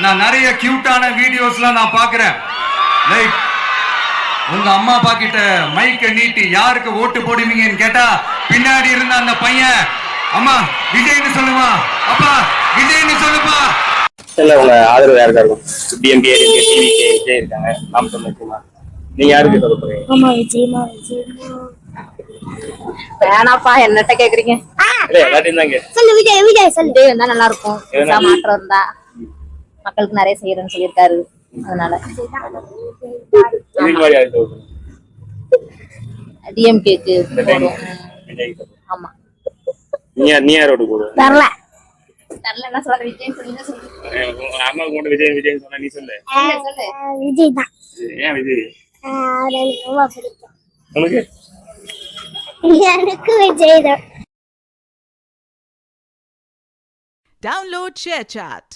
நான் நிறைய கியூட்டான வீடியோஸ்லாம் நான் பாக்குறேன். லைக் உங்க அம்மா அப்பா கிட்ட மைக்க நீட்டி யாருக்கு ஓட்டு போடுவீங்கன்னு கேட்டா பின்னாடி இருந்த அந்த பையன் அம்மா விஜய்னு சொல்லுமா, அப்பா விஜய்னு சொல்லுப்பா. இல்ல உங்க ஆதரவு யாருக்கா இருக்கும்? டிஎம்கே இருக்கு, டிவிகே விஜய் இருக்காங்க, நாம் தமிழ். நீங்க யாருக்கு சொல்ல போறீங்க? ஆமா விஜய்மா விஜய்மா. வேணாப்பா என்னட்ட கேக்குறீங்க? இல்ல எல்லாத்தையும் தான் கேட்டேன். சொல்லு விஜய் விஜய் சொல்லு. விஜய் வந்தா நல்லா இருக்கும். மாற்றம் இருந்தா மக்களுக்கு நிறைய செய்யறேன்னு சொல்லியிருக்காரு. அதனால இதுக்கு மாதிரி யாருக்கு சொல்ல போறீங்க? டிஎம்கேக்கு போடுவோம். விஜய்க்கு சொல்ல போறீங்க. ஆமா. நீ யாரோட போடுவ? வரல. தெரியல என்ன சொல்ற விஜய் சொல்லுங்க சொல்லு. அம்மாவுக்கு மட்டும் விஜய் விஜய் சொன்னா நீ சொல்லு. சொல்லு. விஜய் தான். ஏன் விஜய்? எனக்கு ரொம்ப பிடிக்கும். உனக்கு? எனக்கு விஜய் தான். Download ShareChat.